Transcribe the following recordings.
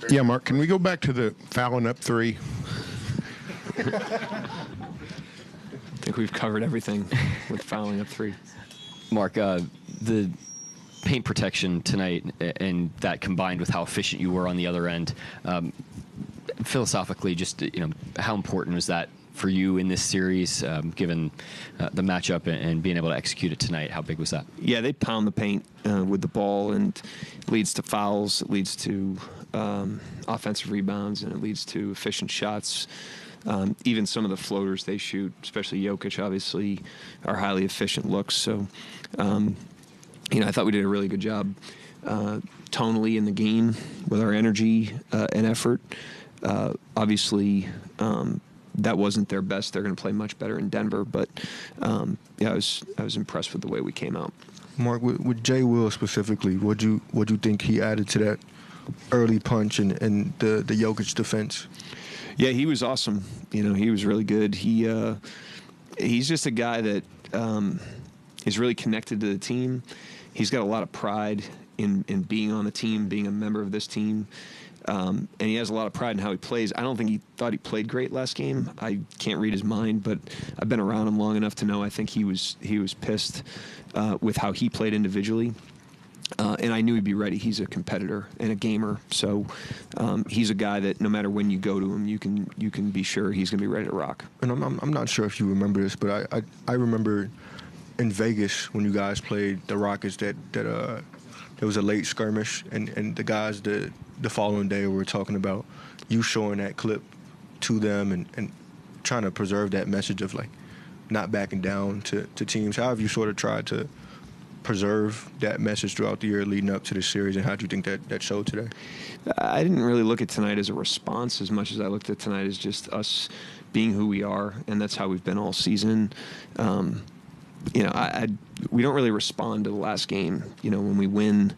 Yeah, Mark, can we go back to the fouling up three? I think we've covered everything with fouling up three. Mark, the paint protection tonight and that combined with how efficient you were on the other end, philosophically, just how important was that for you in this series, given the matchup and being able to execute it tonight? How big was that? Yeah, they pound the paint with the ball, and it leads to fouls, it leads to offensive rebounds, and it leads to efficient shots. Even some of the floaters they shoot, especially Jokic, obviously, are highly efficient looks. So, I thought we did a really good job tonally in the game with our energy and effort. Obviously, that wasn't their best. They're going to play much better in Denver. But, I was impressed with the way we came out. Mark, with Jay Will specifically, what'd you think he added to that early punch and the Jokic defense? Yeah, he was awesome. He was really good. He's just a guy that is really connected to the team. He's got a lot of pride in being on the team, being a member of this team. And he has a lot of pride in how he plays. I don't think he thought he played great last game. I can't read his mind, but I've been around him long enough to know I think he was pissed with how he played individually. And I knew he'd be ready. He's a competitor and a gamer, so he's a guy that no matter when you go to him, you can be sure he's going to be ready to rock. And I'm not sure if you remember this, but I remember in Vegas when you guys played the Rockets that there was a late skirmish, and the guys the following day were talking about you showing that clip to them and trying to preserve that message of like not backing down to teams. How have you sort of tried to preserve that message throughout the year leading up to the series, and how do you think that showed today? I didn't really look at tonight as a response as much as I looked at tonight as just us being who we are, and that's how we've been all season. We don't really respond to the last game. When we win,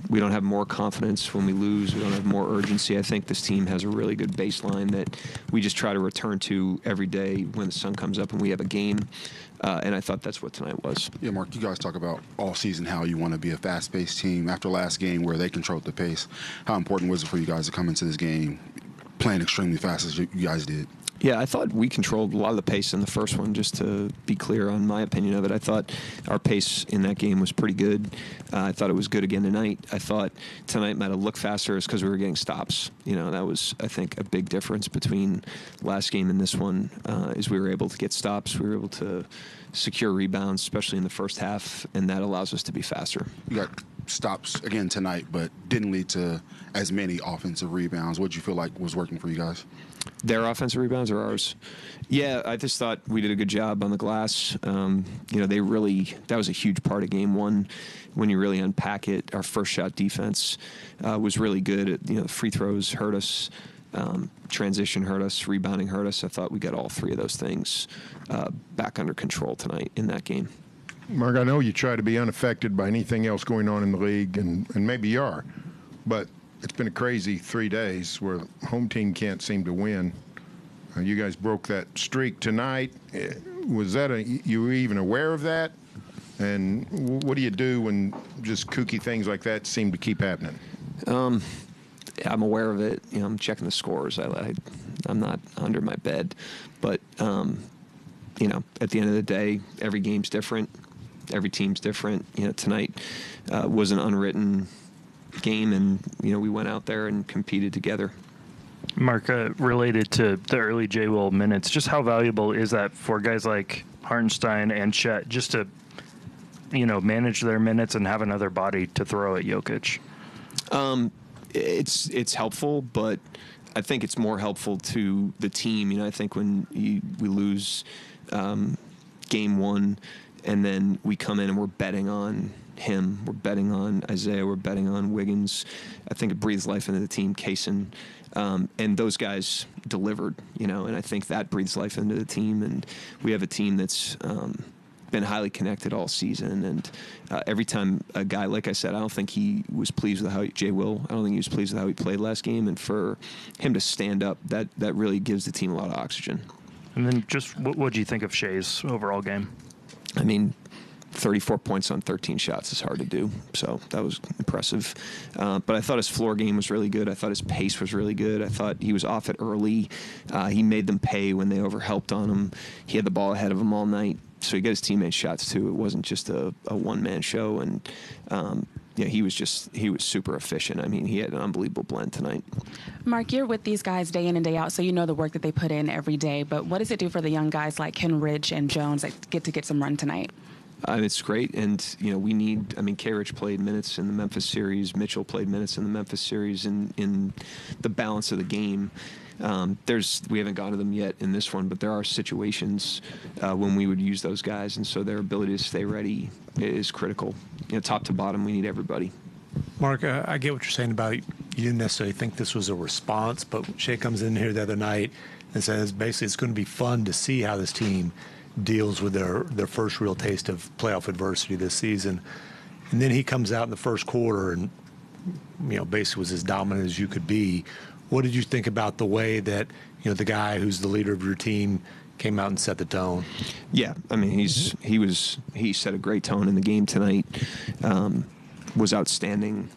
we don't have more confidence. When we lose, we don't have more urgency. I think this team has a really good baseline that we just try to return to every day when the sun comes up and we have a game. And I thought that's what tonight was. Yeah, Mark, you guys talk about all season how you want to be a fast-paced team. After last game where they controlled the pace, how important was it for you guys to come into this game playing extremely fast as you guys did? Yeah, I thought we controlled a lot of the pace in the first one, just to be clear on my opinion of it. I thought our pace in that game was pretty good. I thought it was good again tonight. I thought tonight might have looked faster because we were getting stops. That was, I think, a big difference between last game and this one, is we were able to get stops. We were able to secure rebounds, especially in the first half, and that allows us to be faster. You got stops again tonight, but didn't lead to as many offensive rebounds. What did you feel like was working for you guys? Their offensive rebounds or ours? Yeah, I just thought we did a good job on the glass. That was a huge part of game one. When you really unpack it, our first shot defense was really good. The free throws hurt us. Transition hurt us. Rebounding hurt us. I thought we got all three of those things back under control tonight in that game. Mark, I know you try to be unaffected by anything else going on in the league, and maybe you are, but it's been a crazy 3 days where home team can't seem to win. You guys broke that streak tonight. Was that you were even aware of that? And what do you do when just kooky things like that seem to keep happening? I'm aware of it. I'm checking the scores. I'm not under my bed, but at the end of the day, every game's different. Every team's different. Tonight was an unwritten game, and we went out there and competed together. Mark, related to the early Jay Will minutes, just how valuable is that for guys like Hartenstein and Chet, just to manage their minutes and have another body to throw at Jokic? It's helpful, but I think it's more helpful to the team. I think when we lose game one, and then we come in and we're betting on him, we're betting on Isaiah, we're betting on Wiggins. I think it breathes life into the team. Kaysen, and those guys delivered, and I think that breathes life into the team. And we have a team that's been highly connected all season. And every time a guy, like I said, I don't think he was pleased with how Jay Will. I don't think he was pleased with how he played last game. And for him to stand up, that really gives the team a lot of oxygen. And then just what do you think of Shai's overall game? I mean, 34 points on 13 shots is hard to do, so that was impressive. But I thought his floor game was really good. I thought his pace was really good. I thought he was off it early. He made them pay when they overhelped on him. He had the ball ahead of him all night, so he got his teammates shots too. It wasn't just a one-man show, and he was super efficient. I mean, he had an unbelievable blend tonight. Mark, you're with these guys day in and day out, so you know the work that they put in every day. But what does it do for the young guys like Kenridge and Jones that get some run tonight? It's great, and we need. I mean, K-Rich played minutes in the Memphis series. Mitchell played minutes in the Memphis series. In the balance of the game, we haven't got to them yet in this one, but there are situations when we would use those guys, and so their ability to stay ready is critical. Top to bottom, we need everybody. Mark, I get what you're saying about you didn't necessarily think this was a response, but Shea comes in here the other night and says basically it's going to be fun to see how this team deals with their first real taste of playoff adversity this season. And then he comes out in the first quarter and basically was as dominant as you could be. What did you think about the way that the guy who's the leader of your team came out and set the tone? Yeah, I mean he set a great tone in the game tonight. Was outstanding.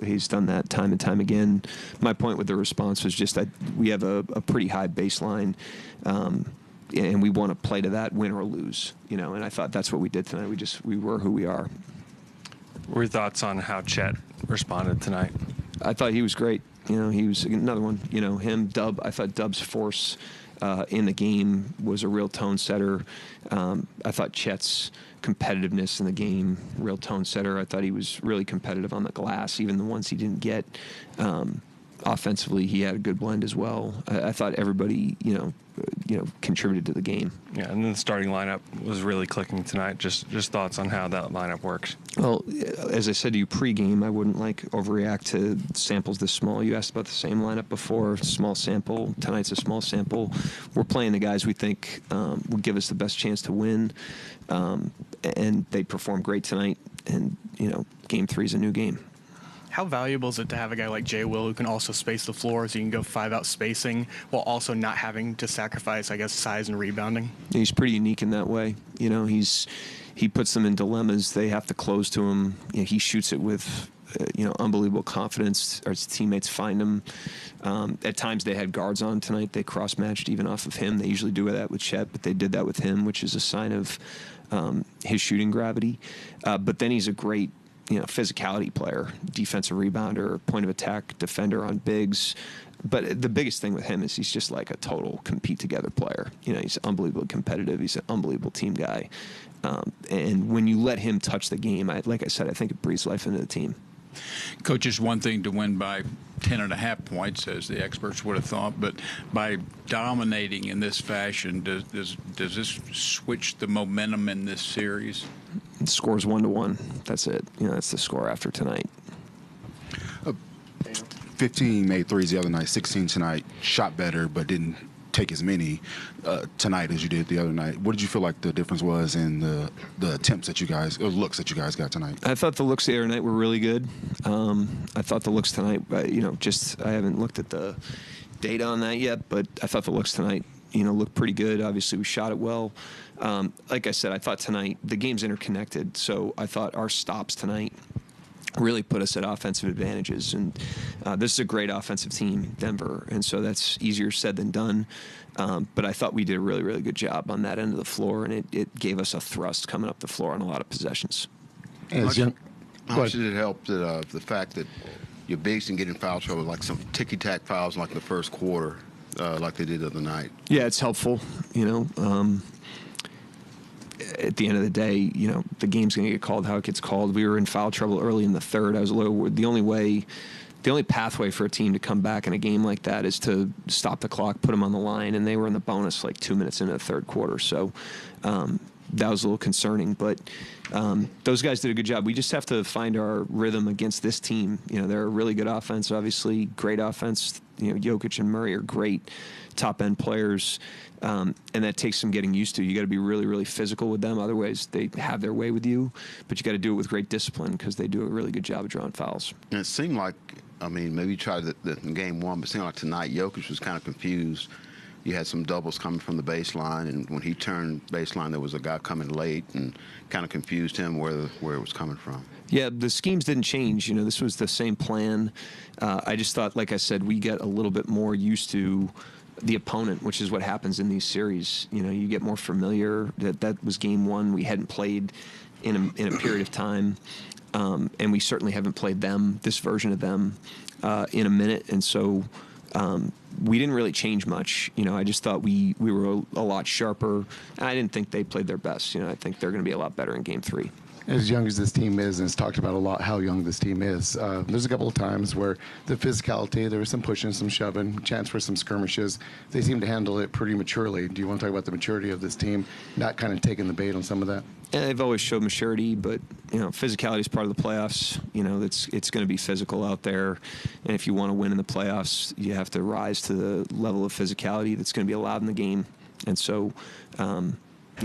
He's done that time and time again. My point with the response was just that we have a pretty high baseline, and we want to play to that, win or lose. And I thought that's what we did tonight. We were who we are. What were your thoughts on how Chet responded tonight? I thought he was great. He was another one. Him, Dub. I thought Dub's force in the game was a real tone setter. I thought Chet's competitiveness in the game, real tone setter. I thought he was really competitive on the glass, even the ones he didn't get. Offensively, he had a good blend as well. I thought everybody, contributed to the game. Yeah, and then the starting lineup was really clicking tonight. Just thoughts on how that lineup works. Well, as I said to you pregame, I wouldn't overreact to samples this small. You asked about the same lineup before, small sample. Tonight's a small sample. We're playing the guys we think will give us the best chance to win, and they performed great tonight. And Game 3 is a new game. How valuable is it to have a guy like Jay Will who can also space the floor so you can go 5-out spacing while also not having to sacrifice, I guess, size and rebounding? He's pretty unique in that way. He puts them in dilemmas. They have to close to him. He shoots it with unbelievable confidence. Our teammates find him. At times they had guards on tonight. They cross-matched even off of him. They usually do that with Chet, but they did that with him, which is a sign of his shooting gravity. But then he's a great physicality player, defensive rebounder, point of attack defender on bigs. But the biggest thing with him is he's just like a total compete together player. He's unbelievably competitive. He's an unbelievable team guy. And when you let him touch the game, like I said, I think it breathes life into the team. Coach, it's one thing to win by 10.5 points, as the experts would have thought, but by dominating in this fashion, does this switch the momentum in this series? The score's 1-1. That's it. That's the score after tonight. 15 made threes the other night, 16 tonight. Shot better, but didn't take as many tonight as you did the other night. What did you feel like the difference was in the attempts that you guys, or looks that you guys got tonight? I thought the looks the other night were really good. I thought the looks tonight, I haven't looked at the data on that yet, but I thought the looks tonight, looked pretty good. Obviously, we shot it well. Like I said, I thought tonight the game's interconnected, so I thought our stops tonight really put us at offensive advantages. And this is a great offensive team, Denver, and so that's easier said than done. But I thought we did a really, really good job on that end of the floor, and it gave us a thrust coming up the floor on a lot of possessions. How much did it help that the fact that your bigs didn't get in foul trouble, like some ticky-tack fouls like the first quarter, like they did the other night? Yeah, it's helpful. At the end of the day, the game's going to get called how it gets called. We were in foul trouble early in the third. The only pathway for a team to come back in a game like that is to stop the clock, put them on the line, and they were in the bonus like 2 minutes into the third quarter. So that was a little concerning, but those guys did a good job. We just have to find our rhythm against this team. They're a really good offense, obviously, great offense. Jokic and Murray are great top-end players, and that takes some getting used to. You got to be really, really physical with them. Otherwise, they have their way with you, but you got to do it with great discipline because they do a really good job of drawing fouls. And it seemed like, maybe you tried it in game one, but it seemed like tonight Jokic was kind of confused you had some doubles coming from the baseline, and when he turned baseline, there was a guy coming late, and kind of confused him where it was coming from. Yeah, the schemes didn't change. This was the same plan. I just thought, like I said, we get a little bit more used to the opponent, which is what happens in these series. You get more familiar. That was game one. We hadn't played in a period of time, and we certainly haven't played this version of them, in a minute. And so we didn't really change much. I just thought we were a lot sharper. And I didn't think they played their best. I think they're going to be a lot better in game three. As young as this team is, and it's talked about a lot how young this team is, there's a couple of times where the physicality, there was some pushing, some shoving, chance for some skirmishes. They seem to handle it pretty maturely. Do you want to talk about the maturity of this team, not kind of taking the bait on some of that? Yeah, they've always showed maturity, but physicality is part of the playoffs. It's going to be physical out there, and if you want to win in the playoffs, you have to rise to the level of physicality that's going to be allowed in the game. And so,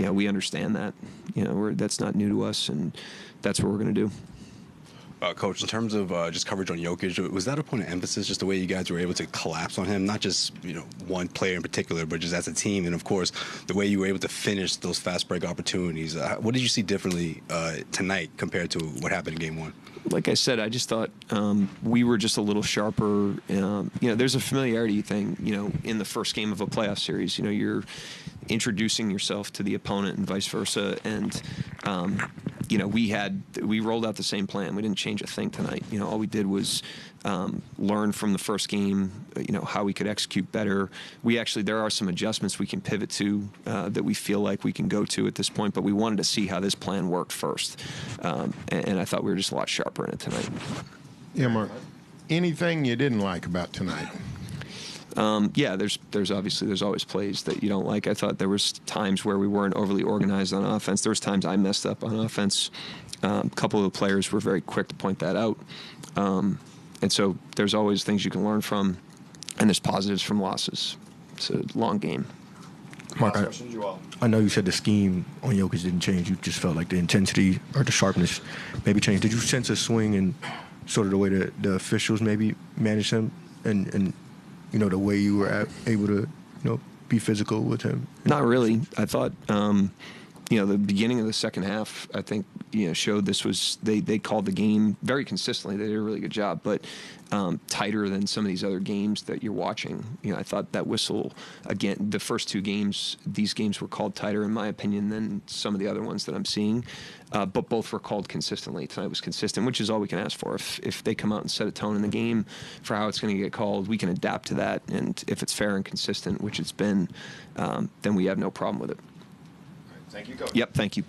we understand that. That's not new to us, and that's what we're going to do. Coach, in terms of just coverage on Jokic, was that a point of emphasis, just the way you guys were able to collapse on him? Not just one player in particular, but just as a team, and of course the way you were able to finish those fast break opportunities. What did you see differently tonight compared to what happened in Game 1? Like I said, I just thought we were just a little sharper. There's a familiarity thing. In the first game of a playoff series, you're introducing yourself to the opponent and vice versa, and we rolled out the same plan. We didn't change a thing tonight. All we did was learn from the first game, how we could execute better. There are some adjustments we can pivot to that we feel like we can go to at this point, but we wanted to see how this plan worked first. And I thought we were just a lot sharper in it tonight. Yeah, Mark. Anything you didn't like about tonight? There's always plays that you don't like. I thought there was times where we weren't overly organized on offense. There was times I messed up on offense. A couple of the players were very quick to point that out. And so there's always things you can learn from, and there's positives from losses. It's a long game. Mark, I know you said the scheme on Jokic didn't change. You just felt like the intensity or the sharpness maybe changed. Did you sense a swing in sort of the way that the officials maybe managed him and the way you were able to, be physical with him? Not really. I thought, the beginning of the second half, I think, showed this was, they called the game very consistently. They did a really good job, but tighter than some of these other games that you're watching. I thought that whistle, again, the first two games, these games were called tighter, in my opinion, than some of the other ones that I'm seeing. But both were called consistently. Tonight was consistent, which is all we can ask for. If they come out and set a tone in the game for how it's going to get called, we can adapt to that. And if it's fair and consistent, which it's been, then we have no problem with it. Thank you, Coach. Yep, thank you.